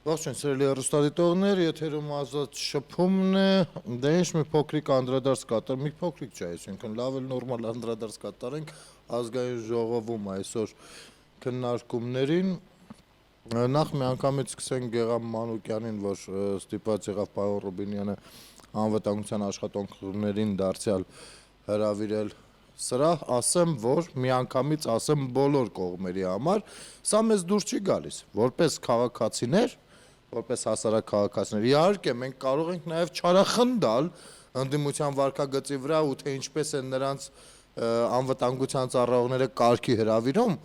Ողջույն սիրելի հեռուստադիտողներ, եթերում ազատ շփումն է, դե ինչ մի փոքրիկ անդրադարձ կատարենք, մի փոքրիկ չէ, այսինքն լավ էլ նորմալ անդրադարձ կատարենք ազգային ժողովում այսօր քննարկումներին։ Նախ միանգամից սկսենք Գեգամ Մանուկյանին, որ ստիպված եղավ պարոն Ռուբինյանը անվտանգության աշխատողներին դարձյալ հրավիրել սրահ, ասեմ, որ միանգամից ասեմ բոլոր կողմերի համար, սա մեզ դուր չի գալիս, որպես քաղաքացիներ, որպես հասարակ քաղաքացիներ։ Իհարկե, մենք կարող ենք նաև չարախնդալ ընդդիմության վարքագծի վրա ու թե ինչպես են նրանց անվտանգության ծառայողները կարգի հրավիրում,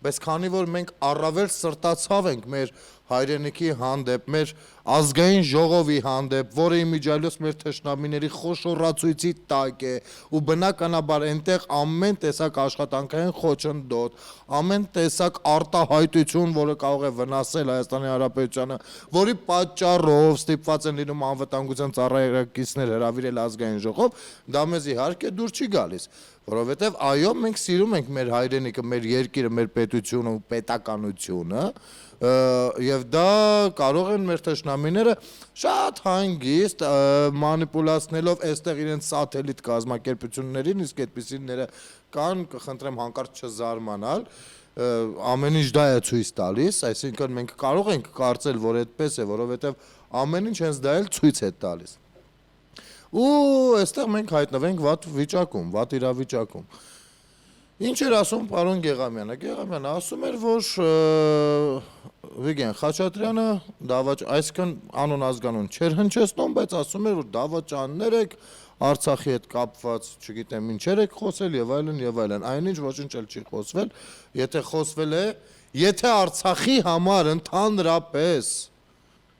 բայց քանի որ մենք առավել սրտացավ ենք մեր հայրենիքի հանդեպ, մեր ազգային ժողովի հանդեպ, որը իմիջիայլոց մեր թշնամիների խոշորացույցի տակ է, ու բնականաբար այնտեղ ամեն տեսակ աշխատանքային խոչընդոտ, ամեն տեսակ արտահայտություն, որը կարող է վնասել Հայաստանի Հանրապետությանը, որի պատճառով ստիպված են լինում անվտանգության ծառայակիցներ հրավիրել ազգային ժողով, դա մեզ իհարկե դուր չի գալիս, որովհետև այո, մենք սիրում ենք մեր հայրենիքը, մեր երկիրը, մեր պետությունը ու պետականությունը, եւ դա կարող են մեր թշնամիները շատ հանգիստ մանիպուլացնելով այստեղ իրենց սաթելիտ կազմակերպություններին, իսկ այդպիսիները կան, կխնդրեմ հանկարծ չզարմանալ, ամեն ինչ դա է ցույց տալիս, այսինքն մենք կարող ենք կարծել, որ այդպես է, որովհետեւ ամեն ինչ հենց դա էլ ցույց է տալիս։ Ու այստեղ մենք հայտնվենք վատ վիճակում, վատ իրավիճակում։ Ինչ էր ասում պարոն Գեգամյանը։ Գեգամյանը ասում էր, որ Վիգեն Խաչատրյանը այսինքն անուն ազգանուն չէր հնչեցնում, բայց ասում էր, որ դավաճաններ եք Արցախի հետ կապված, չգիտեմ ինչեր եք խոսել եւ այլն եւ այլն։ Այնինչ ոչինչ էլ չի խոսվել, եթե խոսվել է, եթե Արցախի համար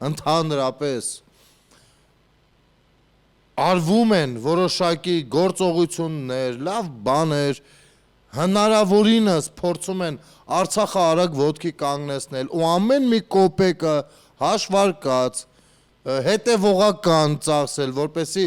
ընդհանրապես արվում են որոշակի գործողություններ, լավ բաներ, հնարավորինս փորձում են Արցախը արագ ոտքի կանգնեցնել ու ամեն մի կոպեկը հաշվարկած, հետևողական ծախսել, որպեսզի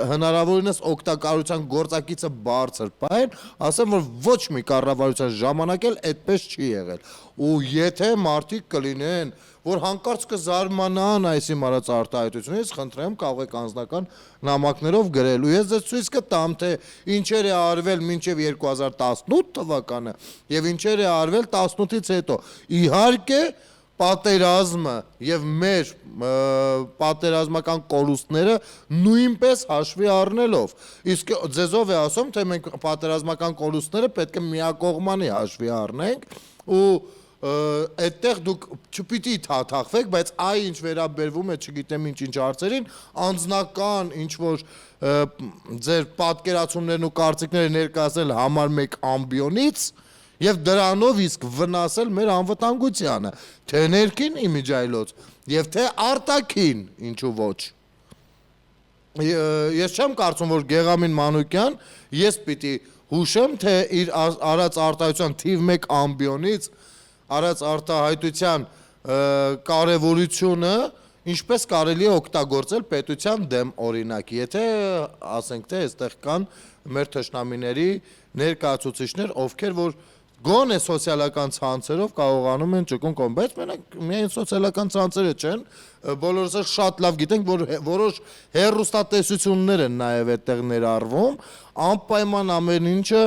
հնարավորինս օգտակարության գործակիցը բարձր պահեն, ասեմ, որ ոչ մի կառավարության ժամանակ էլ այդպես չի եղել։ Ու եթե մարդիկ կլինեն, որ հանկարծ կզարմանան այս իմ արած արտահայտությունից, խնդրեմ, կարող եք անձնական նամակներով գրել։ Ու ես ձեզ ցույց կտամ, թե ինչեր է արվել մինչև 2018 թվականը եւ ինչեր է արվել 18-ից հետո։ Իհարկե, պատերազմը եւ մեր պատերազմական կորուստները նույնպես հաշվի առնելով։ Իսկ ձեզով է ասում, թե մենք պատերազմական կորուստները պետք է միակողմանի հաշվի առնենք ու այդտեղ դուք չպիտի թաթախվեք, բայց այ ինչ վերաբերվում է, չգիտեմ ինչ հարցերին, անձնական ինչ որ ձեր պատկերացումներն ու կարծիքները ներկայացնել համար մեկ ամբիոնից եւ դրանով իսկ վնասել մեր անվտանգությանը, թե ներքին իմիջիայլոց եւ թե արտաքին, ինչու ոչ։ Ես չեմ կարծում, որ Գեգամին Մանուկյան, ես պիտի հուշեմ, թե իր արած արտահայտության թիվ 1 ամբիոնից արած արտահայտության կարևորությունը ինչպես կարելի է օգտագործել պետության դեմ օրինակ, եթե ասենք թե այստեղ կան մեր թշնամիների ներկայացուցիչներ, ովքեր որ գոնե սոցիալական ցանցերով կարողանում են ճկուն կոմ, բայց մենակ միայն սոցիալական ցանցերը չեն, բոլորս շատ լավ գիտենք, որ որոշ հեռուստատեսություններ են նաև այդտեղ ներառվում, անպայման ամեն ինչը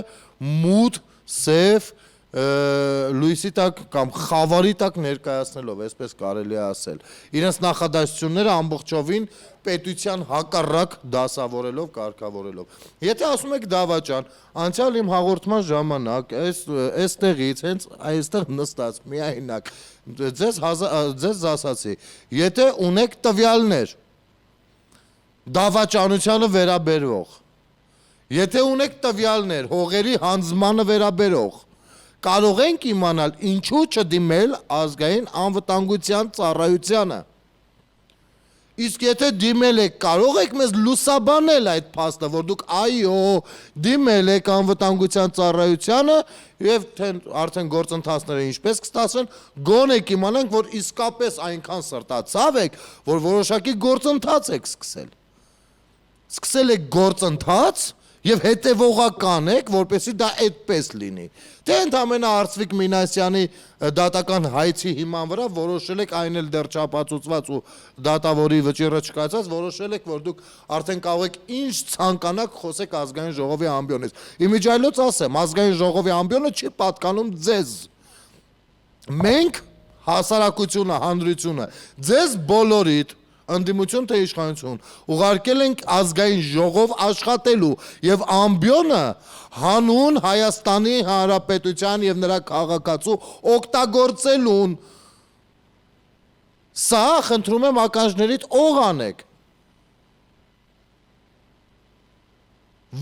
մութ, սև լույսի տակ կամ խավարի տակ ներկայացնելով, այսպես կարելի է ասել։ Իրենց նախադասությունները ամբողջովին պետության հակառակ դասավորելով, կարգավորելով։ Եթե ասում եք դավաճան, անցյալ իմ հաղորդման ժամանակ այստեղից, հենց այստեղ նստած, միայնակ, ձեզ ասացի, եթե ունեք տվյալներ դավաճանությանը վերաբերող, եթե ունեք տվյալներ հողերի հանձնմանը վերաբերող, կարող ենք իմանալ ինչու չդիմել ազգային անվտանգության ծառայությանը։ Իսկ եթե դիմել եք, կարող եք մեզ լուսաբանել այդ փաստը, որ դուք այո, դիմել եք անվտանգության ծառայությանը եւ թե արդեն գործընթացները ինչպես կստացվեն, գոնե կիմանանք, որ իսկապես այնքան սրտացավ եք, որ որոշակի գործընթաց եք սկսել։ Սկսել եք գործընթաց Եվ հետևողական եք, որպեսզի դա այդպես լինի։ Թե ընդամենը Արծվիկ Մինասյանի դատական հայցի հիման վրա որոշել եք այն էլ դեռ չապացուցված ու դատավորի վճիռը չկայացած, որոշել եք, որ դուք արդեն կարող եք ինչ ցանկանաք խոսեք ազգային ժողովի ամբիոնից։ Իմիջիայլոց ասեմ, ազգային ժողովի ամբիոնը չի պատկանում ձեզ։ Մենք հասարակությունը, հանրությունը, ձեզ բոլորիդ ընդդիմություն թե իշխանություն ուղարկել ենք ազգային ժողով աշխատելու եւ ամբիոնը հանուն Հայաստանի Հանրապետության եւ նրա քաղաքացու օգտագործելուն։ Սա խնդրում եմ ականջներիդ օղանեք։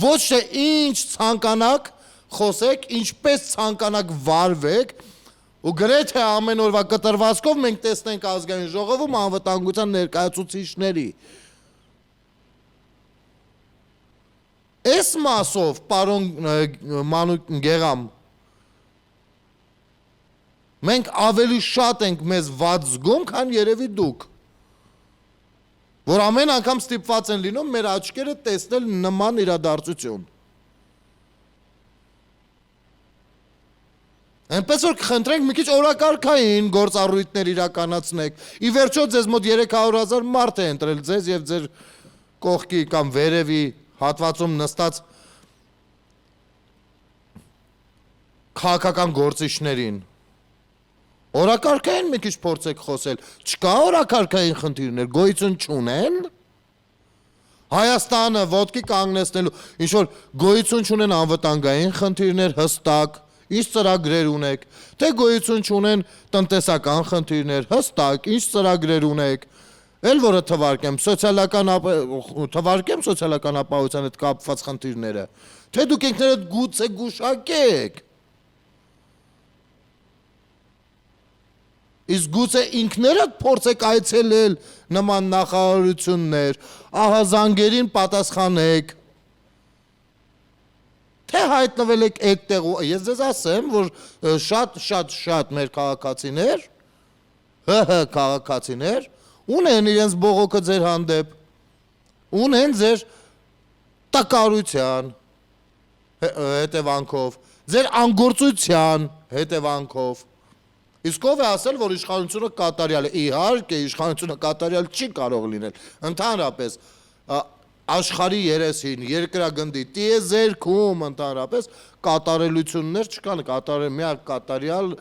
Ոչ թե ինչ ցանկանաք խոսեք, ինչպես ցանկանաք վարվեք, ու գրեթե ամեն օրվա կտրվածքով մենք տեսնենք ազգային ժողովում անվտանգության ներկայացուցիչների։ Այս մասով, պարոն Մանուկ Գեղամ, մենք ավելի շատ ենք մեզ վատ զգում, քան երևի դուք, որ ամեն անգամ ստիպված են լինում մեր աչքերը տեսնել նման իրադարձություն։ Այնպես որ կխնդրենք մի քիչ օրակարգային գործառույթներ իրականացնեք։ Ի վերջո ձեզ մոտ 300,000 մարդ է ընտրել ձեզ եւ ձեր կողքի կամ վերևի հատվածում նստած քաղաքական գործիչներին։ Օրակարգային մի քիչ փորձեք խոսել։ Չկա օրակարգային խնդիրներ, գոյություն չունեն։ Հայաստանը ոտքի կանգնեցնելու ինչ որ գոյություն չունեն անվտանգային խնդիրներ հստակ։ Ինչ ծրագրեր ունեք, թե գոյություն չունեն տնտեսական խնդիրներ, հստակ, ինչ ծրագրեր ունեք, էլ որը թվարկեմ սոցիալական ապահովության հետ կապված խնդիրները, թե դուք ինքներդ գուցե գուշակեք, իսկ գուցե ինքներդ փորձեք այցելել նման նախարարություններ, ահազանգերին պատասխանեք, թե հայտնվել եք այդտեղ, ես ձեզ ասեմ, որ շատ մեր քաղաքացիներ, քաղաքացիներ, ունեն իրենց բողոքը ձեր հանդեպ, ունեն ձեր տկարության հետևանքով, ձեր անգործության հետևանքով, իսկ ով է ասել, որ իշխանությունը կատարյալ է, իհարկե իշխանությունը կատարյալ չի կարող լինել, ընդհանրապես, աշխարհի երեսին, երկրագնդի տիեզերքում ընդհանրապես կատարելություններ չկան, միակ կատարյալ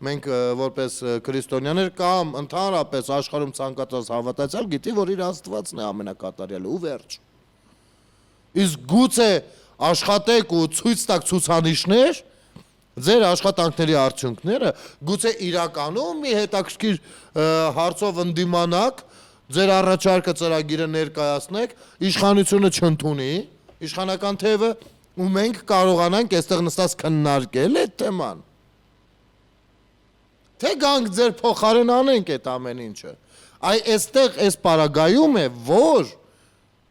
մենք որպես քրիստոնյաներ կամ ընդհանրապես աշխարհում ցանկացած հավատացյալ գիտի, որ իր Աստվածն է ամենակատարյալը ու վերջ։ Իսկ գուցե աշխատեք ու ցույց տաք ցուցանիշներ, ձեր աշխատանքների արդյունքները, գուցե իրականում մի հետաքրքիր հարցով ընդդիմանաք, ձեր առաջարկը ծրագիրը ներկայացնեք, իշխանությունը չընդունի, իշխանական թևը, ու մենք կարողանանք այստեղ նստած քննարկել այդ թեման։ Թե գանք ձեր փոխարեն անենք այդ ամեն ինչը։ Այստեղ այս պարագայում է, որ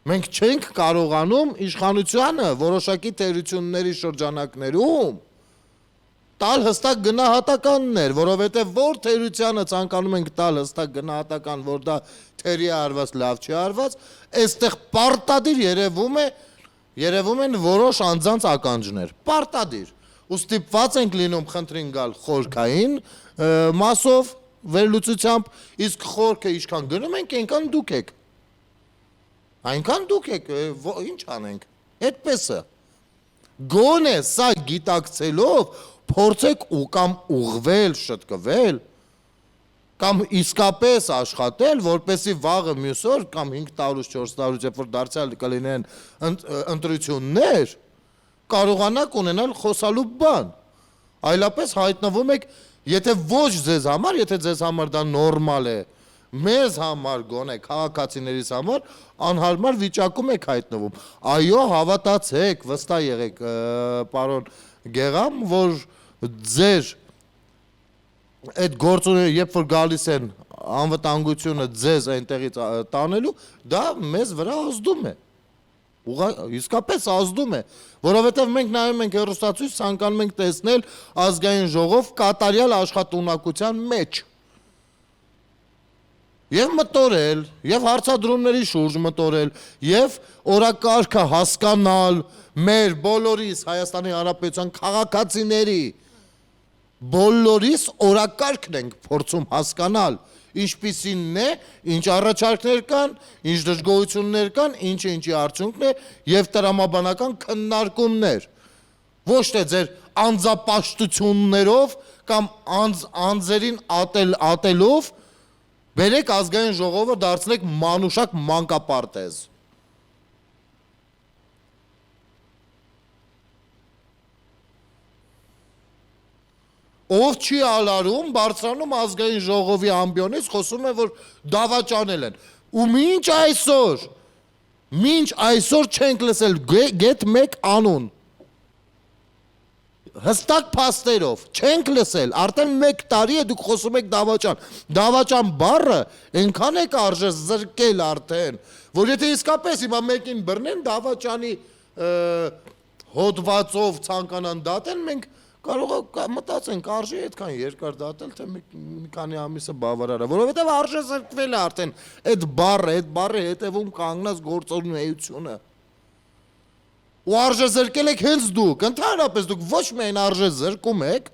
մենք չենք կարողանում իշխանությանը որոշակի տերությունների շրջանակներում տալ հստակ գնահատականներ, որովհետև որ թերությանը ցանկանում ենք տալ հստակ գնահատական, որ դա թերի արված, լավ չի արված, այստեղ պարտադիր երևում են որոշ անձանց ականջներ, պարտադիր, ու ստիպված ենք լինում խնդրին գալ խորքային մասով, վերլուծությամբ, իսկ խորքը ինչքան գնում ենք, այնքան դուք եք, ինչ անենք, այդպես է, գոնե սա գիտակցելով, փորձեք ու կամ ուղղվել, շտկվել, կամ իսկապես աշխատել, որպեսզի վաղը մյուս օր կամ 5 տարուց 4 տարուց, երբ որ դարձյալ կլինեն ընտրություններ, կարողանաք ունենալ խոսալու բան։ Այլապես հայտնվում եք, եթե ոչ ձեզ համար, եթե ձեզ համար դա նորմալ է, մեզ համար գոնե քաղաքացիներիս համար անհարմար վիճակում եք հայտնվում։ Այո, հավատացեք, վստահ եղեք, պարոն Գեղամ, որ ձեր այդ գործունեությունը, երբ որ գալիս են անվտանգությունը ձեզ այնտեղից տանելու, դա մեզ վրա ազդում է։ Իսկապես ազդում է, որովհետև մենք նայում ենք հեռուստացույց, ցանկանում ենք տեսնել ազգային ժողով կատարյալ աշխատունակության մեջ։ Եվ մտորել, եւ հարցադրումների շուրջ մտորել, եւ օրակարգը հասկանալ մեր բոլորիս Հայաստանի Հանրապետության քաղաքացիների բոլորիս օրակարգն ենք փորձում հասկանալ, ինչպիսին է, ինչ առաջարկներ կան, ինչ դժգոհություններ կան, ինչի արդյունքն է եւ տրամաբանական քննարկումներ։ Ոչ թե ձեր անձապաշտություններով կամ անձերին ատելով բերեք ազգային ժողովը դարձնեք մանուշակ մանկապարտեզ։ Ով չի ալարում, բարձրանում ազգային ժողովի ամբիոնից, խոսում է, որ դավաճանել են։ Ու մինչ այսօր չենք լսել գետ մեկ անուն։ Հստակ փաստերով չենք լսել, արդեն 1 տարի է դուք խոսում եք դավաճան։ Դավաճան բառը այնքան է կարժե զրկել արդեն, որ եթե իսկապես հիմա մեկին բռնեն դավաճանի հոդվածով ցանկանան դատել, մենք կարող է մտածենք արժի այդքան երկար դատել, թե մի քանի ամիսը բավարար է, որովհետև արժե զրկվել է արդեն այդ բառի հետևում կանգնած գործունեությունը։ Ու արժե զրկել եք հենց դուք, ընդհանրապես դուք ոչ միայն արժե զրկում եք,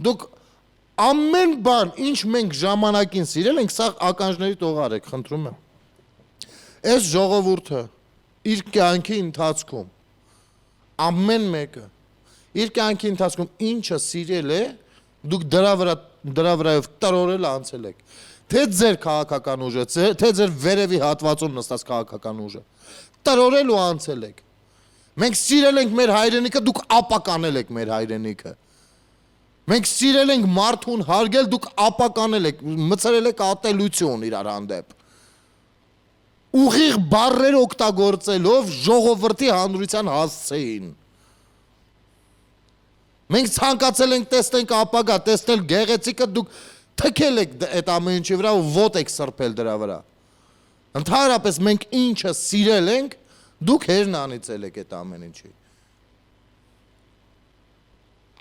դուք ամեն բան, ինչ մենք ժամանակին սիրել ենք, սա ականջների տողար եք, խնդրում եմ։ Այս ժողովուրդը իր կյանքի ընթացքում ամեն մեկը իր կյանքի ընթացքում ինչը սիրել է, դուք դրա վրայով տրորել անցել եք։ Թե ձեր քաղաքական ուժը, թե ձեր վերևի հատվածում նստած քաղաքական ուժը, տրորել ու անցել եք։ Մենք սիրել ենք մեր հայրենիքը, դուք ապականել եք մեր հայրենիքը։ Մենք սիրել ենք մարդուն հարգել, դուք ապականել եք, մցրել եք ատելություն իրար հանդեպ։ Ուղիղ բառեր օգտագործելով ժողովրդի հանրության հասցեին։ Մենք ցանկացել ենք տեսնենք ապագա, տեսնել գեղեցիկը, դուք թքել եք այդ ամեն ինչի վրա ու ոտ եք սրբել դրա վրա։ Ընդհանրապես մենք ինչը սիրել ենք, դուք հերն անիծել եք այդ ամեն ինչի։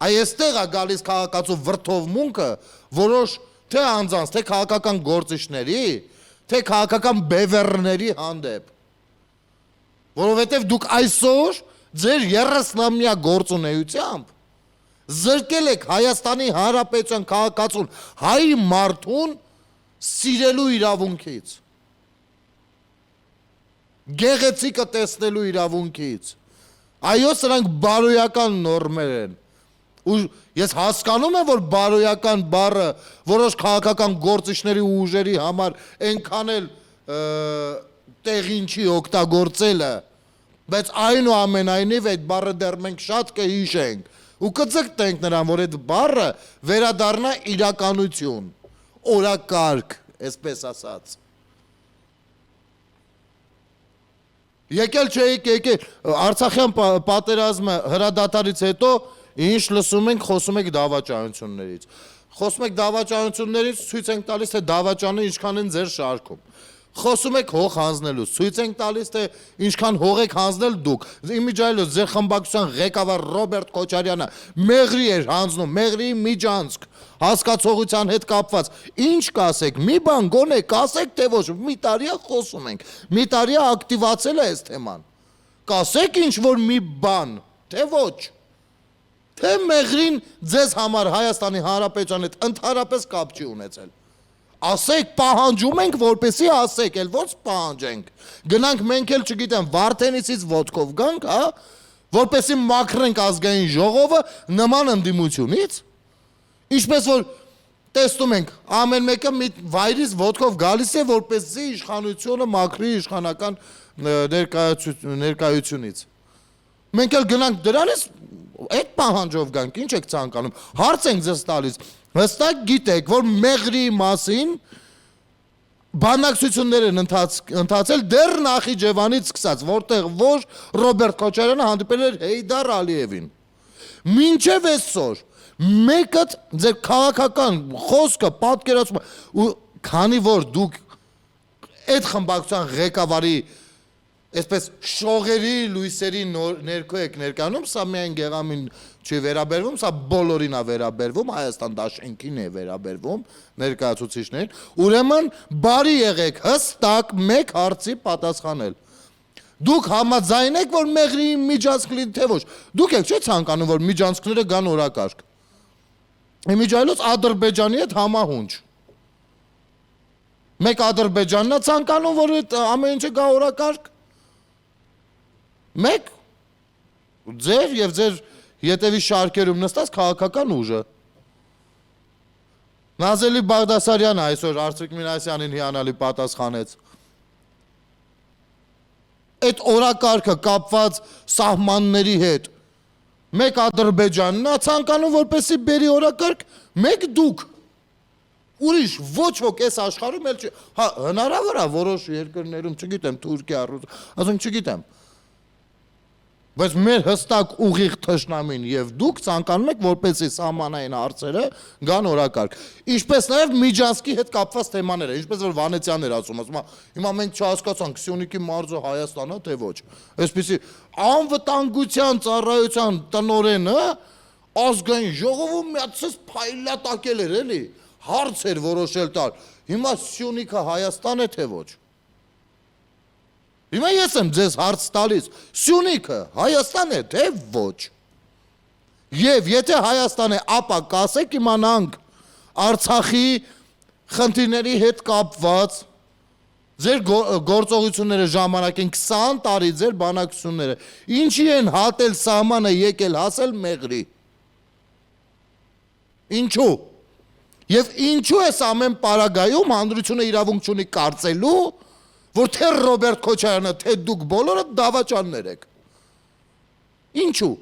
Այստեղ է գալիս քաղաքացու վրդովմունքը, որոշ թե անձանց, թե քաղաքական գործիչների, թե քաղաքական բևեռների հանդեպ։ Որովհետև դուք այսօր ձեր 30-ամյա գործունեությամբ զրկել եք Հայաստանի Հանրապետության քաղաքացուն, հայ մարդուն սիրելու իրավունքից, գեղեցիկը տեսնելու իրավունքից։ Այո, սրանք բարոյական նորմեր են։ Ու ես հասկանում եմ, որ բարոյական բառը որոշ քաղաքական գործիչների ու ուժերի համար այնքան էլ տեղին չի օգտագործելը, բայց այնուամենայնիվ այդ բառը դեռ մենք շատ կհիշենք ու կձգտենք նրան, որ այդ բառը վերադառնա իրականություն, օրակարգ, այսպես ասած։ Եկել չէիք, Արցախյան պատերազմը հրադադարից հետո ինչ լսում ենք, խոսում եք դավաճանություններից։ Խոսում եք դավաճանություններից, ցույց ենք տալիս, թե դավաճանը ինչքան են ձեր շարքում։ Խոսում եք հող հանձնելուց, ցույց ենք տալիս, թե ինչքան հող եք հանձնել դուք։ Իմիջայլոց ձեր խմբակցության ղեկավար Ռոբերտ Քոչարյանը մեղրի էր հանձնում, մեղրի միջանցք հասկացողության հետ կապված։ Ինչ կասեք, մի բան գոնե կասեք, թե ոչ, մի տարի է խոսում ենք, մի տարի է ակտիվացել է այս թեման։ Կասեք ինչ որ մի բան, թե ոչ։ Թե մեղրին ձեզ համար Հայաստանի Հանրապետության հետ ընդհանրապես կապ չի ունեցել։ Ասեք, պահանջում ենք, որպեսի ասեք, էլ ոնց պահանջենք։ Գնանք մենք էլ, չգիտեմ, Վարդենիսից ոտքով գանք, հա, որպեսի մաքրենք ազգային ժողովը նման ընդդիմությունից։ Ինչպես որ տեսնում ենք, ամեն մեկը մի վայրից ոտքով գալիս է, որպեսի իշխանությունը մաքրի իշխանական ներկայությունից։ Մենք էլ գնանք դրանից այդ պահանջով գանք, ինչ եք ցանկանում։ Հարց ենք ձեզ տալիս։ Հստակ գիտեք, որ մեղրի մասին բանակցություններ են ընթացել դեռ Նախիջևանից սկսած, որտեղ որ Ռոբերտ Քոչարյանը հանդիպել էր Հեյդար Ալիևին։ Մինչև այսօր մեկը ձեր քաղաքական խոսքը պատկերացումը ու քանի որ դուք այդ խմբակցության ղեկավարի Այսպես շողերի լույսերի ներքո եք ներկայանում, սա միայն գեղամին չի վերաբերվում, սա բոլորին է վերաբերվում, Հայաստան դաշինքին է վերաբերվում, ներկայացուցիչներին, ուրեմն բարի եղեք հստակ մեկ հարցի պատասխանել։ Դուք համաձայն եք, որ մեղրի միջանցք լինի, թե ոչ։ Դուք եք չէ ցանկանում, որ միջանցքները գան օրակարգ։ Իմիջայլոց Ադրբեջանի հետ համահունչ։ Մեկ Ադրբեջանն է ցանկանում, որ այդ ամեն ինչը գա օրակարգ։ Մեկ ձեր եւ ձեր ետևի շարքերում նստած քաղաքական ուժը։ Նազելի Բաղդասարյանը այսօր Արծվիկ Մինասյանին հիանալի պատասխանեց։ Այդ օրակարգը կապված սահմանների հետ մեկ Ադրբեջանն է ցանկանում, որպեսզի բերի օրակարգ, մեկ դուք։ Ուրիշ ոչ ոք այս աշխարհում էլ չի։ Հա, հնարավոր է որոշ երկրներում, չգիտեմ, Թուրքիա, ասենք չգիտեմ։ Բայց մեր հստակ ուղիղ թշնամին եւ դուք ցանկանում եք, որպեսզի սահմանային հարցերը գան օրակարգ։ Ինչպես նաեւ Միջանցքի հետ կապված թեմաները, ինչպես որ Վանեցյանն էր ասում, հիմա մենք չհասկացանք Սյունիքի մարզը Հայաստանն է, թե ոչ։ Այսպեսի անվտանգության ծառայության տնօրենը ազգային ժողովում միացած փայլատակել էր, էլի, հարց էր որոշել տալ։ Հիմա Սյունիքը Հայաստան է, թե ոչ։ Հիմա ես եմ ձեզ հարց տալիս, Սյունիքը Հայաստան է, թե ոչ։ Եվ եթե Հայաստան է, ապա կասեք իմանանք Արցախի խնդիրների հետ կապված ձեր գործողությունները ժամանակին 20 տարի ձեր բանակցությունները, ինչի են հատել սահմանը եկել հասել մեղրի։ Ինչու։ Եվ ինչու ես ամեն պարագայում հանրությունը իրավունք չունի կարծելու, որ թե Ռոբերտ Քոչարյանը, թե դուք բոլորը դավաճաններ եք։ Ինչու։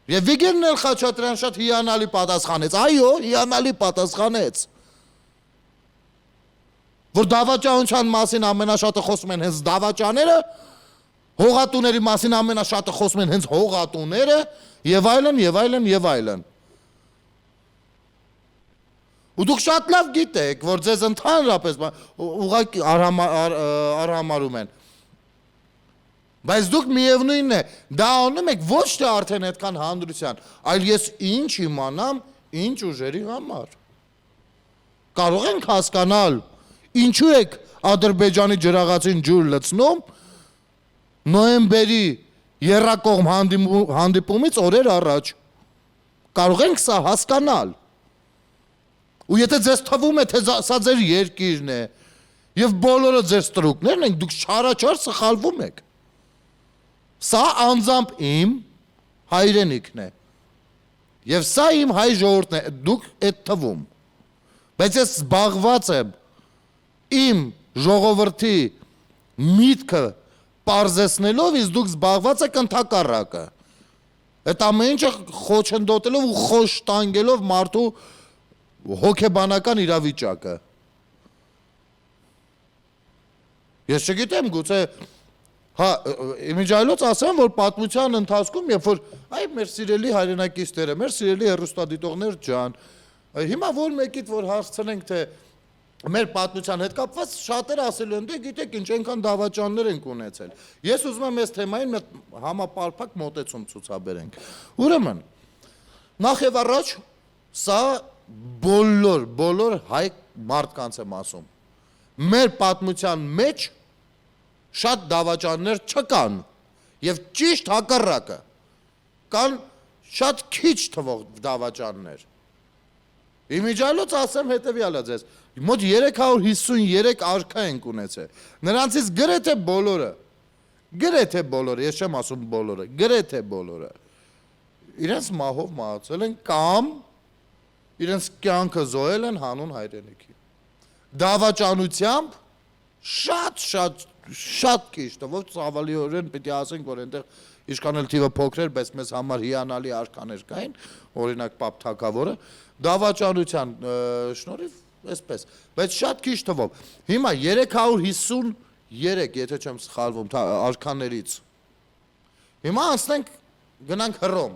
Եվ Վիգենն էլ Խաչատրյան շատ հիանալի պատասխանեց, այո, հիանալի պատասխանեց, որ դավաճանության մասին ամենաշատը խոսում են հենց դավաճաները, հողատուների մասին ամենաշատը խոսում են հենց հողատուները, եւ այլն, եւ այլն, եւ այլն։ Ու դուք շատ լավ գիտեք, որ ձեզ ընդհանրապես ուղղակի արհամարում են։ Բայց դուք միևնույնն է, դա անում եք ոչ թե արդեն այդքան հանրության, այլ ես ինչ իմանամ, ինչ ուժերի համար։ Կարող ենք հասկանալ, ինչու եք Ադրբեջանի ջրաղացին ջուր լցնում նոյեմբերի եռակողմ հանդիպումից օրեր առաջ։ Կարող ենք սա հասկանալ։ Ու եթե ձեզ թվում է, թե սա ձեր երկիրն է, եւ բոլորը ձեր ստրուկներն են, դուք չարաչար սխալվում եք։ Սա անձամբ իմ հայրենիքն է։ Եվ սա իմ հայ ժողովուրդն է, դուք այդ թվում։ Բայց ես զբաղված եմ իմ ժողովրդի միտքը պարզեցնելով, իսկ դուք զբաղված եք ընդհակառակը։ Այդ ամեն ինչը խոչընդոտելով ու խոշտանգելով մարդու հոգեբանական իրավիճակը։ Ես չգիտեմ, գուցե, հա, իմիջայլոց ասեմ, որ պատմության ընթացքում, երբ որ, այ մեր սիրելի հայրենակիցները, մեր սիրելի հեռուստադիտողներ ջան, հիմա որ մեկիդ որ հարցնենք, թե մեր պատմության հետ կապված շատերը ասելու են, դե գիտեք ինչ այնքան դավաճաններ ենք ունեցել։ Ես ուզում եմ այս թեմային համապարփակ մոտեցում ցուցաբերենք։ Ուրեմն, նախ եւ առաջ սա բոլոր հայ մարդկանց եմ ասում։ Մեր պատմության մեջ շատ դավաճաններ չկան եւ ճիշտ հակառակը։ Կան շատ քիչ թվող դավաճաններ։ Իմիջայլոց ասեմ հետեւյալը ձեզ։ Մոտ 353 արքա ենք ունեցել։ Նրանցից գրեթե բոլորը, ես չեմ ասում բոլորը, գրեթե բոլորը իրենց մահով մահացել են կամ իրենց կյանքը զոհել են հանուն հայրենիքի։ Դավաճանությամբ շատ քիչ տվով ցավալիորեն պիտի ասենք, որ այնտեղ ինչքան էլ թիվը փոքր էր, բայց մեզ համար հիանալի արկաներ կային, օրինակ Պապ Թագավորը, դավաճանության շնորհիվ այսպես, բայց շատ քիչ թվով։ Հիմա 353, եթե չեմ սխալվում, արքաներից։ Հիմա անցնենք գնանք Հռոմ։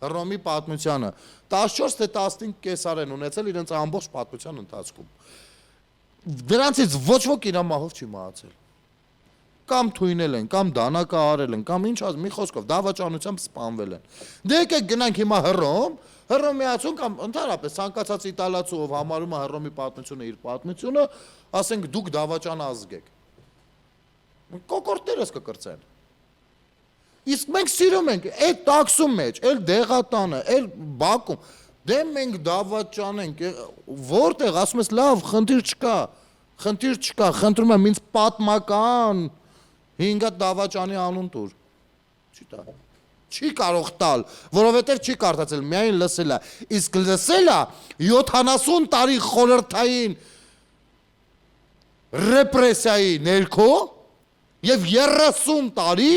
Հռոմի պատմությանը 14 թե 15 կեսար են ունեցել իրենց ամբողջ պատմության ընթացքում։ Դրանցից ոչ ոք իր մահով չի մահացել։ Կամ թույնել են, կամ դանակը արել են, կամ ինչ ազ մի խոսքով դավաճանությամբ սպանվել են։ Դե եկեք գնանք հիմա Հռոմ միացուն կամ ընդհանրապես ցանկացած իտալացու ով համարում է Հռոմի պատմությունը իր պատմությունը, ասենք դուք դավաճան ազգ եք։ Կոկորտներս կկրծեն։ Իսկ մենք սիրում ենք այդ տաքսում մեջ, այլ դեղատանը, այլ Բաքում, դե մենք դավաճան ենք, որտեղ ասում ես լավ, խնդիր չկա, խնդրում եմ ինձ պատմական 5 հատ դավաճանի անուն տուր։ Չի տա։ Չի կարող տալ, որովհետև չի կարդացել, միայն լսել է։ Իսկ լսել է 70 տարի խորհրդային ռեպրեսիայի ներքո եւ 30 տարի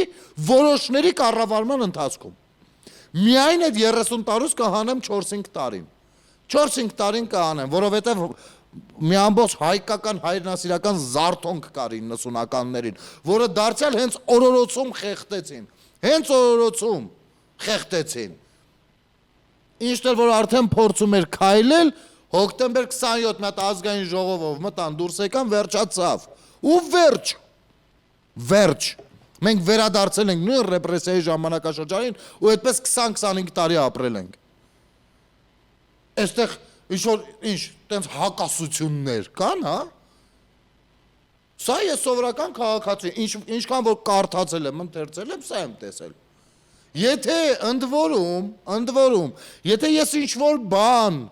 որոշների կառավարման ընթացքում։ Միայն այդ 30 տարուց կհանեմ 4-5 տարին։ 4-5 տարին կհանեմ, որովհետև մի ամբողջ հայկական հայրենասիրական զարթոնք կար 90-ականներին, որը դարձյալ հենց օրորոցում խեղտեցին։ Ինչն էլ որ արդեն փորձում էր քայլել, հոկտեմբեր 27 մի հատ ազգային ժողովով մտան դուրս եկան, վերջացավ։ Ու վերջ։ Մենք վերադարձել ենք նույն ռեպրեսիայի ժամանակաշրջանին ու այդպես 20-25 տարի ապրել ենք։ Այստեղ ինչ տենց հակասություններ կան, հա։ Սա ես սովորական քաղաքացի, ինչքան որ կարդացել եմ, ընթերցել եմ, սա եմ տեսել։ Եթե ընդ որում, եթե ես ինչ-որ բան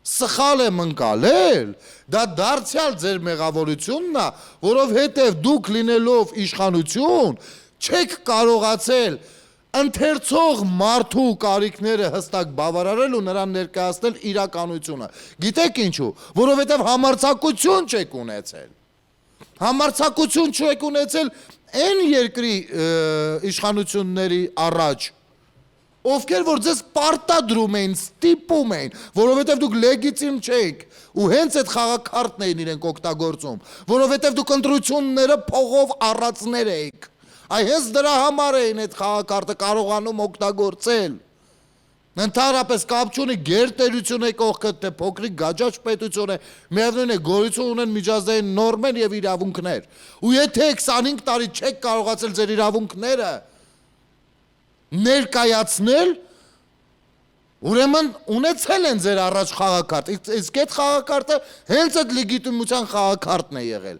սխալ եմ ընկալել, դա դարձյալ ձեր մեղավորությունն է, որովհետև դուք լինելով իշխանություն, չեք կարողացել ընթերցող մարդու կարիքները հստակ բավարարել ու նրան ներկայացնել իրականությունը։ Գիտեք ինչու, որովհետև համարձակություն չեք ունեցել։ Համարձակություն չեք ունեցել այն երկրի իշխանությունների առաջ, ովքեր որ ձեզ պարտադրում էին, ստիպում էին, որովհետև դուք լեգիտիմ չեք ու հենց այդ խաղաքարտն էին իրենք օգտագործում, որովհետև դուք ընտրությունները փողով առածներ եք։ Այ հենց դրա համար էին այդ խաղաքարտը կարողանում օգտագործել։ Ընդհանրապես կապ չունի գերտերություն է կողքը, թե փոքրիկ գաճաճ պետություն է, միևնույն է գոյություն ունեն միջազգային նորմեր եւ իրավունքներ։ Ու եթե 25 տարի չեք կարողացել ձեր իրավունքները ներկայացնել, ուրեմն ունեցել են ձեր առաջ խաղաքարտ, իսկ այդ խաղաքարտը հենց այդ լեգիտիմության խաղաքարտն է եղել։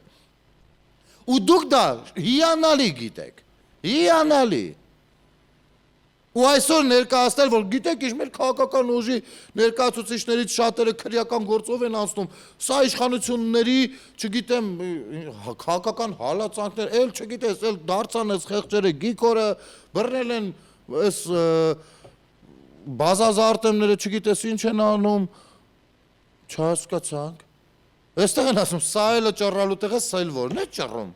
Ու դուք դա հիանալի գիտեք, հիանալի։ Ու այսօր ներկայացնել, որ գիտեք ինչ մեր քաղաքական ուժի ներկայացուցիչներից շատերը քրեական գործով են անցնում, սա իշխանությունների, չգիտեմ, քաղաքական հալածանքներ, էլ չգիտես, էլ դարձան այս խեղճերը գիկորը բռնել են այս բազազարտեմները, չգիտես ինչ են անում, չհասկացանք։ Այստեղ են ասում, սա էլը ճռռալու տեղը, սա էլ որն է ճռռում։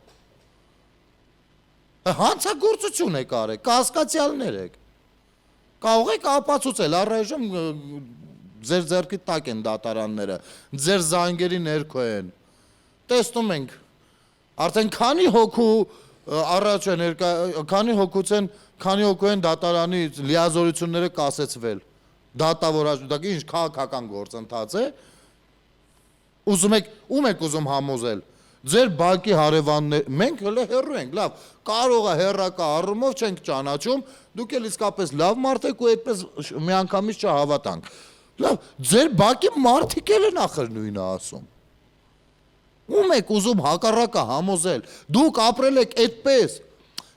Հանցագործություն եք արել, կասկածյալներ եք։ Կարող եք ապացուցել, առայժմ ձեր ձեռքի տակ են դատարանները, ձեր զանգերի ներքո են։ Տեսնում ենք, արդեն քանի հոգու առաջ են, քանի հոգու են դատարանի լիազորությունները կասեցվել։ Դատավորած, դա ինչ քաղաքական գործընթաց է։ Ուզում եք, ում եք ուզում համոզել։ Ձեր բակի հարևաններ, մենք հələ հեռու ենք, լավ, կարող է հեռակա առումով չենք ճանաչում, դուք էլ իսկապես լավ մարդ եք ու այդպես միանգամից չհավատանք։ Լավ, ձեր բակի մարդիկ էլ են ախր նույնը ասում։ Ում եք ուզում հակառակը համոզել։ Դուք ապրել եք այդպես։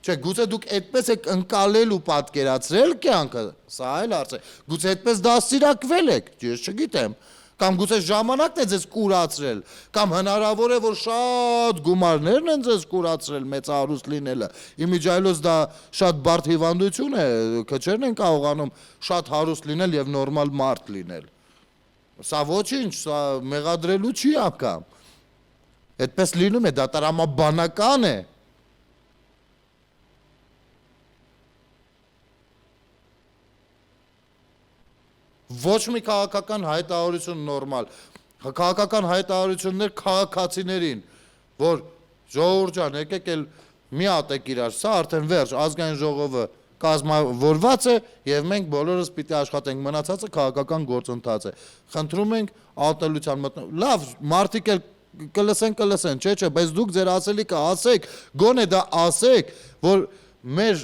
Չէ, գուցե դուք այդպես եք ընկալել ու պատկերացրել կյանքը, սա այլ հարց է։ Գուցե այդպես դաստիարակվել եք, ես չգիտեմ։ Կամ գուցե ժամանակն է ձեզ կուրացրել, կամ հնարավոր է, որ շատ գումարներն են ձեզ կուրացրել մեծահարուստ լինելը։ Իմիջիայլոց դա շատ բարդ հիվանդություն է, քչերն են կարողանում շատ հարուստ լինել եւ նորմալ մարդ լինել։ Սա ոչինչ, սա մեղադրելու չի անգամ։ Այդպես լինում է, դա տրամաբանական է։ Ոչ մի քաղաքական հայտարարություն նորմալ, քաղաքական հայտարարություններ քաղաքացիներին, որ ժողովուրդ ջան, եկեք էլ միատեք իրար, սա արդեն վերջ, ազգային ժողովը կազմավորված է եւ մենք բոլորս պիտի աշխատենք, մնացածը քաղաքական գործընթաց է։ Խնդրում ենք ատելության մտնել։ Լավ, մարդիկ էլ կլսեն, չէ, բայց դուք ձեր ասելիքը ասեք, գոնե դա ասեք, որ մեր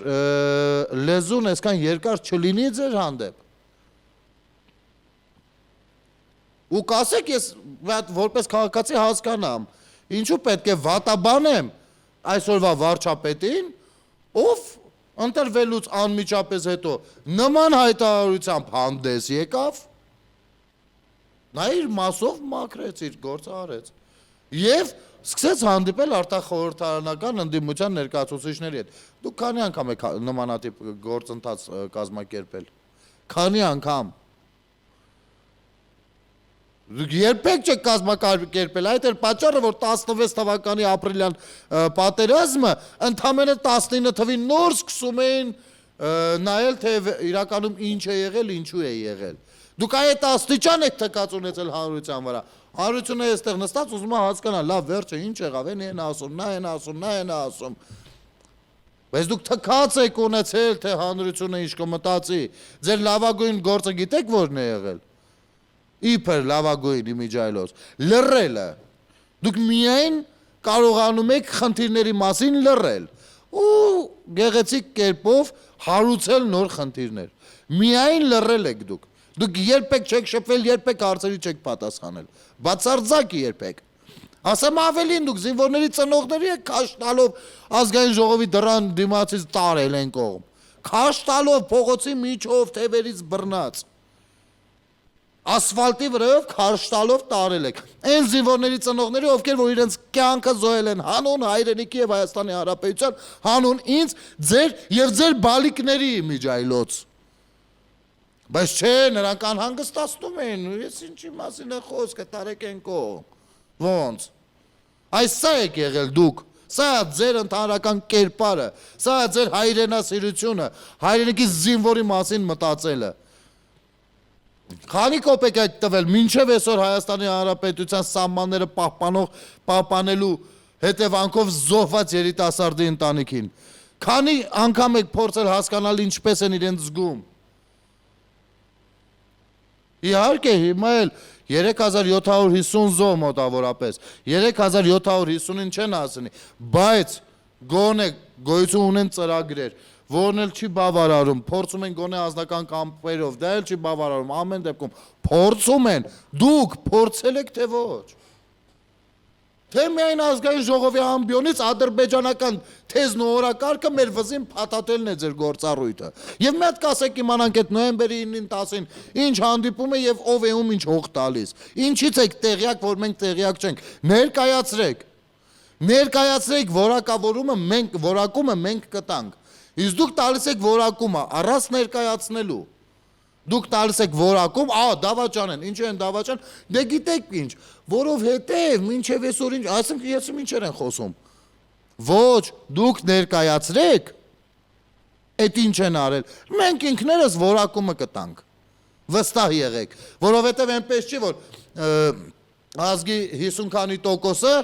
լեզուն այսքան երկար չլինի ձեր հանդեպ։ Ու կասեք ես որպես քաղաքացի հասկանամ, ինչու պետք է վատաբանեմ այսօրվա վարչապետին, ով ընտրվելուց անմիջապես հետո նման հայտարարությամբ հանդես եկավ, նա իր մասով մաքրեց, իր գործը արեց եւ սկսեց հանդիպել արտախորհրդարանական ընդդիմության ներկայացուցիչների հետ։ Դուք քանի անգամ եք նմանատիպ գործընթաց կազմակերպել։ Քանի անգամ։ Դուք երբեք չեք կազմակերպել, այդ էր պատճառը, որ 16 թվականի ապրիլյան պատերազմը ընդամենը 19 թվին նոր սկսում էին նայել, թե իրականում ինչ է եղել, ինչու է եղել։ Դուք այդ աստիճան եք թքած ունեցել հանրության վրա։ Հանրությունը այստեղ նստած ուզում է հասկանալ, լավ, վերջը ինչ եղավ, են ասում, նա են ասում, նա են ասում։ Բայց դուք թքած եք ունեցել, թե հանրությունը ինչ կմտածի։ Ձեր լավագույն գործը գիտեք որն է եղել։ Իբր լավագույն իմիջայլոց, լռելը, դուք միայն կարողանում եք խնդիրների մասին լռել ու գեղեցիկ կերպով հարուցել նոր խնդիրներ, միայն լռել եք դուք երբեք չեք շփվել, երբեք հարցերի չեք պատասխանել, բացարձակ երբեք, ասեմ ավելին դուք զինվորների ծնողների եք քաշ տալով ազգային ժողովի դռան դիմացից տարել են կողմ, քաշ տալով փողոցի միջով թևերից բռնած, ասֆալտի վրայով քաշ տալով տարել եք։ Այն զինվորների ծնողների, ովքեր որ իրենց կյանքը զոհել են հանուն հայրենիքի եւ Հայաստանի Հանրապետության, հանուն ինձ, ձեր եւ ձեր բալիկների իմիջայլոց։ Բայց չէ, նրանք անհանգստացնում են, ես ինչի մասին է խոսքը, տարեք են կողմ։ Ոնց։ Այս սա եք եղել դուք, սա ձեր ընդհանրական կերպարը, սա ձեր հայրենասիրությունը, հայրենիքի զինվորի մասին մտածելը։ Քանի կոպեկ եք տվել մինչև այսօր Հայաստանի Հանրապետության սահմանները պահպանելու հետևանքով զոհված երիտասարդի ընտանիքին։ Քանի անգամ եք փորձել հասկանալ ինչպես են իրենց զգում։ Իհարկե հիմա էլ 3750 զոհ մոտավորապես, 3750-ին չեն հասնի, բայց գոնե գոյություն ունեն ծրագրեր, որն էլ չի բավարարում, փորձում են գոնե անձնական կամպերով, դա էլ չի բավարարում, ամեն դեպքում փորձում են, դուք փորձել եք թե ոչ։ Թե միայն ազգային ժողովի ամբիոնից ադրբեջանական թեզն ու օրակարգը մեր վզին փաթաթելն է ձեր գործառույթը։ Եվ մի հատ կասեք իմանանք այդ նոյեմբերի 9-ին 10-ին ինչ հանդիպում է եւ ով է ում ինչ հող տալիս։ Ինչից եք տեղյակ, որ մենք տեղյակ չենք։ Ներկայացրեք որակումը մենք կտանք։ Իսկ դուք տալիս եք որակումը, առանց ներկայացնելու։ Դուք տալիս եք որակում, դավաճան են, ինչ են դավաճան, դե գիտեք ինչ, որովհետև մինչև այսօր ինչ, այսինքն ես ինչեր են խոսում։ Ոչ, դուք ներկայացրեք, այդ ինչ են արել, մենք ինքներս որակումը կտանք, վստահ եղեք, որովհետև այնպես չի, որ ազգի 50 քանի տոկոսը,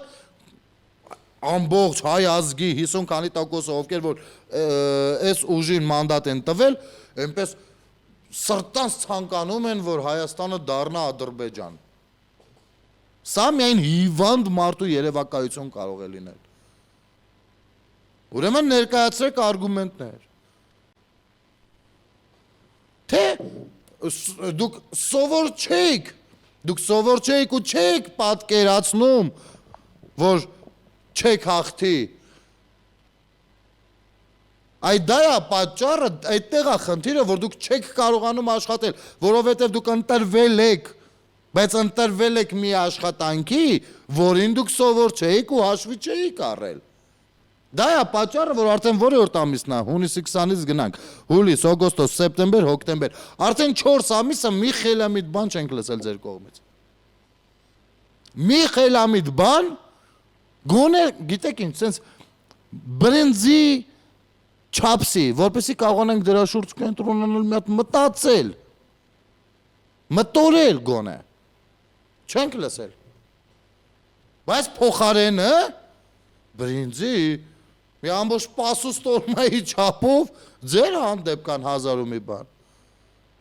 ամբողջ հայ ազգի 50 քանի տոկոսը, ովքեր որ այս ուժին մանդատ են տվել, այնպես սրտանց ցանկանում են, որ Հայաստանը դառնա Ադրբեջան։ Սա միայն հիվանդ մարդու երևակայություն կարող է լինել։ Ուրեմն ներկայացրեք արգումենտներ։ Թե դուք սովոր չեք ու չեք պատկերացնում, որ չեք հաղթի։ Այդ դա է պատճառը, այդտեղ է խնդիրը, որ դուք չեք կարողանում աշխատել, որովհետև դուք ընտրվել եք, բայց ընտրվել եք մի աշխատանքի, որին դուք սովոր չէիք ու հաշվի չէիք առել։ Դա է պատճառը, որ արդեն որի՞րդ ամիսն է, հունիսի 20-ից գնանք, հուլիս, օգոստոս, սեպտեմբեր, հոկտեմբեր, արդեն 4 ամիսը մի խելամիտ բան չենք լսել ձեր կողմից։ Մի խելամիտ բան, գոնե, գիտեք ինչ, սենց բրենձի չապսի, որպեսի կարողանանք դրա շուրջ կենտրոնանալ մի հատ մտածել, մտորել գոնե, չենք լսել, բայց փոխարենը բրինձի մի ամբողջ պասուստորմայի չապով ձեր հանդեպ կան հազար ու մի բան,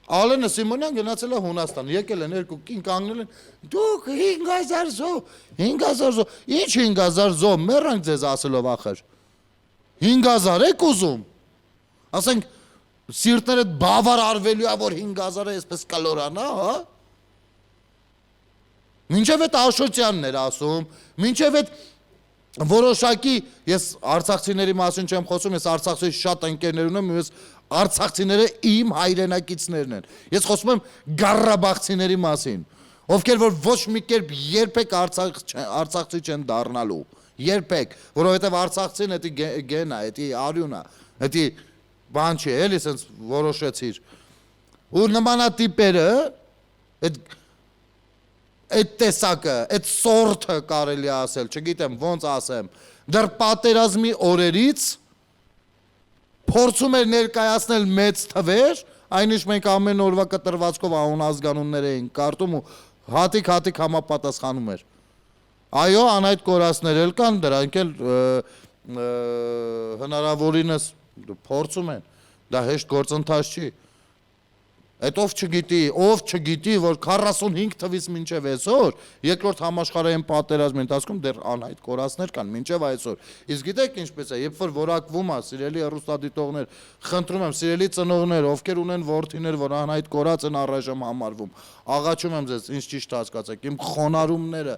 Ալենը Սիմոնյան գնացել է Հունաստան, եկել են երկու կին կանգնել են, դուք 5000 զո, 5000 զո, ինչ 5000 զո, մեռանք ձեզ ասելով ախր, 5000 եք ուզում, ասենք սիրտներդ բավար արվելու է, որ 5000-ը այսպես կլորանա, հա, մինչև այդ Աշոտյանն էր ասում, մինչև այդ որոշակի, ես արցախցիների մասին չեմ խոսում, ես արցախցի շատ ընկերներ ունեմ, ես արցախցիները իմ հայրենակիցներն են, ես խոսում եմ գառաբաղցիների մասին, ովքեր որ ոչ մի կերպ երբեք արցախցի չեն դառնալու, երբեք, որովհետև արցախցին էդի գեն է, էդի արյուն է, էդի բան չի, էլի սենց որոշեցիր, ու նմանատիպերը, այդ տեսակը, այդ սորթը կարելի ասել, չգիտեմ ոնց ասեմ, դեռ պատերազմի օրերից փորձում էր ներկայացնել մեծ թվեր, այնիշ մենք ամեն օրվա կտրվածքով անուն ազգանուններ էինք կարդում ու հատիկ համապատասխանում էր։ Այո, անայդ կորածներ էլ կան, դրանք էլ հնարավորինս փորձում են, դա հեշտ գործընթաց չի։ Այդ ով չգիտի, որ 45 թվից մինչև այսօր, երկրորդ համաշխարհային պատերազմի ընթացքում դեռ անհայտ կորածներ կան մինչև այսօր։ Իսկ գիտեք ինչպես է, երբ որ որակվում է, սիրելի հեռուստադիտողներ, խնդրում եմ, սիրելի ծնողներ, ովքեր ունեն որդիներ, որ անհայտ կորած են առայժմ համարվում, աղաչում եմ ձեզ, ինչ ճիշտ հասկացեք, իմ խոնարհումները,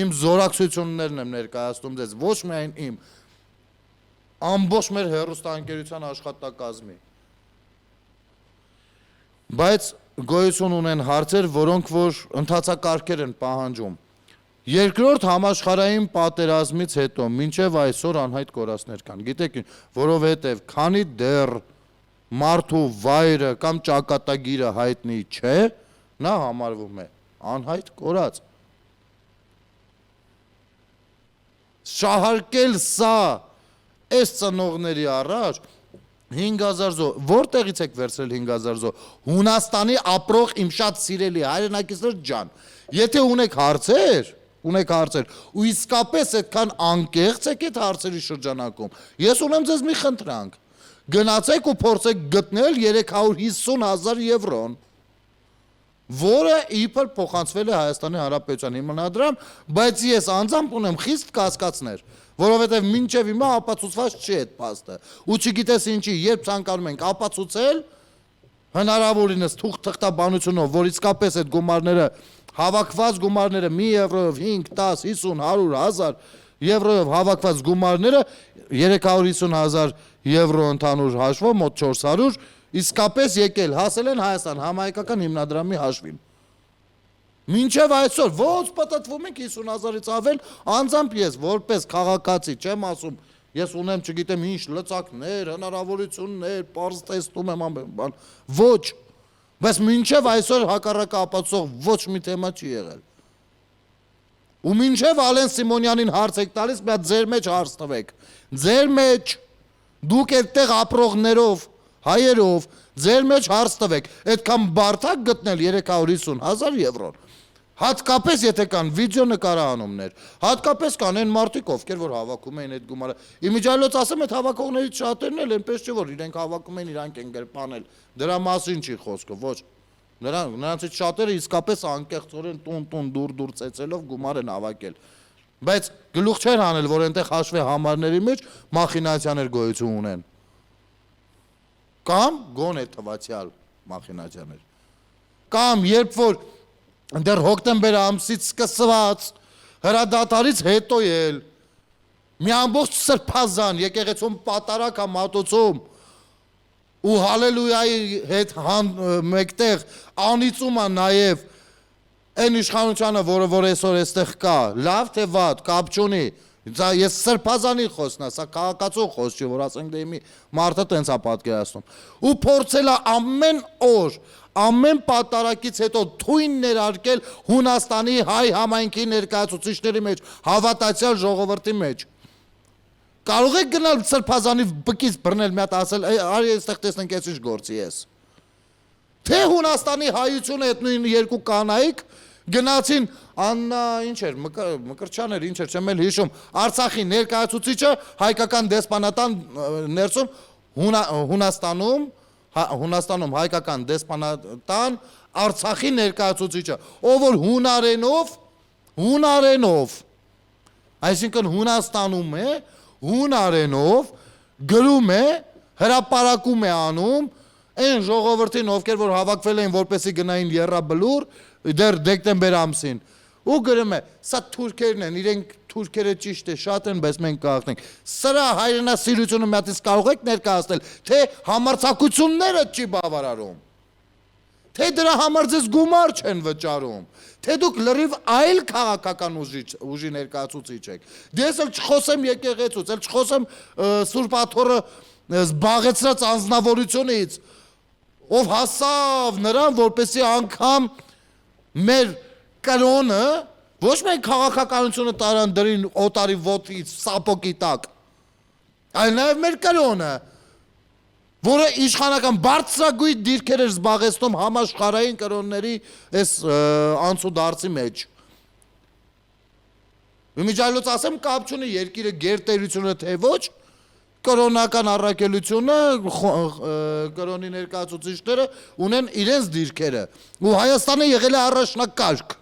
իմ զորակցություններն եմ ներկայացնում ձեզ, ոչ միայն իմ, ամբողջ մեր հեռուստաընկերության աշխատակազմի։ Բայց գոյություն ունեն հարցեր, որոնք որ ընթացակարգեր են պահանջում։ Երկրորդ համաշխարհային պատերազմից հետո մինչև այսօր անհայտ կորածներ կան։ Գիտեք, որովհետև քանի դեռ մարդու վայրը կամ ճակատագիրը հայտնի չէ, նա համարվում է անհայտ կորած։ Շահարկել սա այս ծնողների առաջ 5000 զո, որտեղից եք վերցրել 5000 զո, Հունաստանի ապրող իմ շատ սիրելի հայրենակիցներ ջան, եթե ունեք հարցեր, ու իսկապես այդքան անկեղծ եք այդ հարցերի շրջանակում, ես ունեմ ձեզ մի խնդրանք, գնացեք ու փորձեք գտնել 350,000 եվրոն, որը իբր փոխանցվել է Հայաստանի Հանրապետության հիմնադրամ, բայց ես անձամբ ունեմ խիստ կասկածներ, որովհետև մինչև հիմա ապացուցված չի այդ փաստը, ու չգիտես ինչի, երբ ցանկանում ենք ապացուցել, հնարավորինս թուղթախտաբանությունով, որ իսկապես այդ գումարները, հավաքված գումարները 1 եվրոյով 5, 10, 50, 100,000 եվրոյով հավաքված գումարները 350,000 եվրո ընդհանուր հաշվով, մոտ 400, իսկապես եկել, հասել են Հայաստան համահայկական հիմնադրամի հաշվին։ Մինչև այսօր ոնց պատտվում ենք 50,000-ից ավել, անձամբ ես որպես քաղաքացի չեմ ասում, ես ունեմ չգիտեմ ինչ լծակներ, հնարավորություններ, պարզ տեստում եմ ամեն բան, ոչ, բայց մինչև այսօր հակառակը ապացուցող ոչ մի թեմա չի եղել։ Ու մինչև Ալեն Սիմոնյանին հարց եք տալիս, մի հատ ձեր մեջ հարց տվեք, ձեր մեջ, դուք այդտեղ ապրողներով, հայերով, ձեր մեջ հարց տվեք, այդքան բարդ է գտնել 350,000 եվրոն։ Հատկապես եթե կան վիդեո նկարահանումներ, հատկապես կան այն մարդիկ, ովքեր որ հավաքում էին այդ գումարը։ Իմիջիայլոց ասեմ, այդ հավաքողներից շատերն էլ այնպես չէ, որ իրենք հավաքում են, իրանք են գրպանել։ Դրա մասին չի խոսքը, ոչ։ Նրանցից շատերը իսկապես անկեղծորեն տուն դուր ծեծելով գումար են հավաքել։ Բայց գլուխ չեն հանել, որ այնտեղ հաշվի համարների մեջ մախինացիաներ գոյություն ունեն։ Կամ գոնե թվացյալ մախինացիաներ։ Կամ երբ որ դեռ հոկտեմբեր ամսից սկսված հրադադարից հետո էլ մի ամբողջ սրբազան եկեղեցում պատարակ է մատուցում ու հալելույայի հետ մեկտեղ անիծում է նաև այն իշխանությանը, որ այսօր այստեղ կա, լավ թե վատ, կապ չունի, ես սրբազանի խոսքն է, սա քաղաքացու խոսք չի, որ ասենք դե մի մարդը տենց է պատկերացնում, ու փորձել է ամեն օր, ամեն պատարակից հետո թույն ներարկել Հունաստանի հայ համայնքի ներկայացուցիչների մեջ, հավատացյալ ժողովրդի մեջ։ Կարող եք գնալ սրբազանի բկից բռնել մի հատ ասել, արի այստեղ տեսնենք ես ինչ գործի ես։ Թե Հունաստանի հայությունը այդ նույն երկու կանայք գնացին Աննա ինչ էր, Մկրտչյան էր, ինչ էր, չեմ էլ հիշում, Արցախի ներկայացուցիչը հայկական դեսպանատան ներսում Հունաստանում Հունաստանում հայկական դեսպանատան Արցախի ներկայացուցիչը, ով որ հունարենով, այսինքն Հունաստանում է, հունարենով գրում է, հրապարակում է անում այն ժողովրդին, ովքեր որ հավաքվել էին որպեսի գնային Եռաբլուր դեռ դեկտեմբեր ամսին, ու գրում է, սա թուրքերն են, իրենք թուրքերը ճիշտ է, շատ են, բայց մենք կհաղթենք։ Սրա հայրենասիրությունը մի հատ կարող եք ներկայացնել, թե համարձակությունները չի բավարարում, թե դրա համար ձեզ գումար չեն վճարում, թե դուք լրիվ այլ քաղաքական ուժի ներկայացուցիչ եք։ Դե ես էլ չխոսեմ եկեղեցուց, էլ չխոսեմ Սուրբ Աթոռը զբաղեցրած անձնավորությունից, ով հասավ նրան, որպեսզի անգամ մեր կրոնը ոչ մեկ քաղաքականությունը տարան դրին օտարի ոտից, սապոկի տակ, այլ նաև մեր կրոնը, որը իշխանական բարձրագույն դիրքեր էր զբաղեցնում համաշխարհային կրոնների այս անցուդարձի մեջ։ Իմիջիայլոց ասեմ, կապ չունի երկիրը գերտերությունը թե ոչ, կրոնական առաքելությունը, կրոնի ներկայացուցիչները ունեն իրենց դիրքերը, ու Հայաստանը եղել է առաջնակարգ։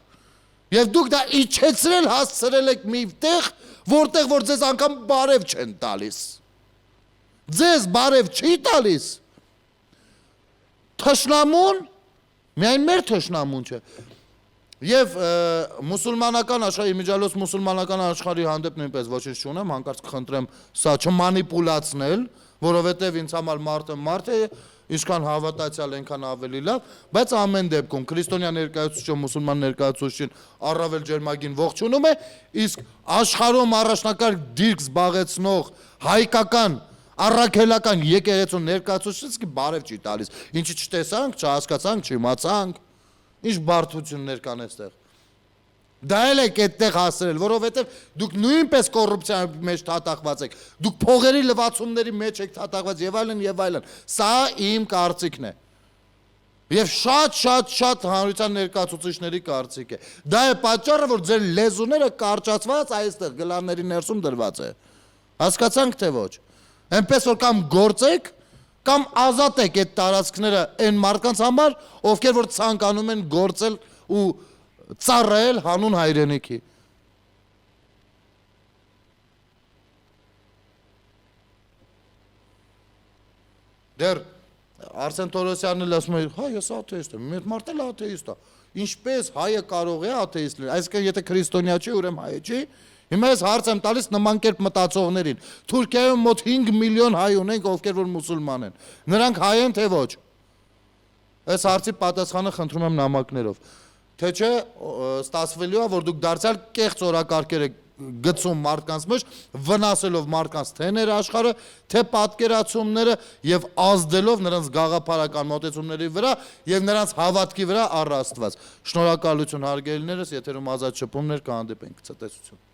Եվ դուք դա իջեցրել հասցրել եք մի տեղ, որտեղ որ ձեզ անգամ բարև չեն տալիս։ Ձեզ բարև չի տալիս։ Թշնամուն, միայն մեր թշնամուն չէ։ Եվ մուսուլմանական աշխարհի, իմիջիայլոց մուսուլմանական աշխարհի հանդեպ նույնպես ոչինչ չունեմ, հանկարծ կխնդրեմ սա չմանիպուլացնել, որովհետև ինձ համար մարդ է, ինչքան հավատացյալ այնքան ավելի լավ, բայց ամեն դեպքում քրիստոնյա ներկայացուցիչը մուսուլման ներկայացուցիչին առավել ջերմագին ողջունում է, իսկ աշխարհում առաջնակարգ դիրք զբաղեցնող հայկական առաքելական եկեղեցու ներկայացուցիչը բարև չի տալիս։ Ինչի չտեսանք, չհասկացանք, չիմացանք, ինչ բարդություններ կան այստեղ։ Դա էլ եք այդտեղ հասրել, որովհետև դուք նույնպես կոռուպցիայի մեջ թաթախված եք, դուք փողերի լվացումների մեջ եք թաթախված եւ այլն եւ այլն։ Սա իմ կարծիքն է։ Եվ շատ հանրության ներկայացուցիչների կարծիք է։ Դա է պատճառը, որ ձեր լեզուները կարճացված այստեղ գլանների ներսում դրված է։ Հասկացանք թե ոչ։ Այնպես որ կամ գործեք, կամ ազատեք այդ տարածքները այն մարդկանց համար, ովքեր որ ցանկանում են գործել ու ծառայել հանուն հայրենիքի։ Դեռ Արսեն Թորոսյանն էլ ասում է, հա, ես աթեիստ եմ, մի մարդ էլ աթեիստ է։ Ինչպես հայը կարող է աթեիստ լինել, այսինքն եթե քրիստոնյա չի, ուրեմն հայ չի։ Հիմա ես հարց եմ տալիս նման կերպ մտածողներին։ Թուրքիայում մոտ 5 միլիոն հայ ունենք, ովքեր որ մուսուլման են։ Նրանք հայ են թե ոչ։ Այս հարցի պատասխանը խնդրում եմ նամակներով։ Թե չէ ստացվելու է, որ դուք դարձյալ կեղծ օրակարգեր եք գցում մարդկանց մեջ, վնասելով մարդկանց թե ներաշխարհը, թե պատկերացումները եւ ազդելով նրանց գաղափարական մոտեցումների վրա եւ նրանց հավատքի վրա առ Աստված։ Շնորհակալություն հարգելիներս, եթերում ազատ շփումներ, կհանդիպենք ցտեսություն։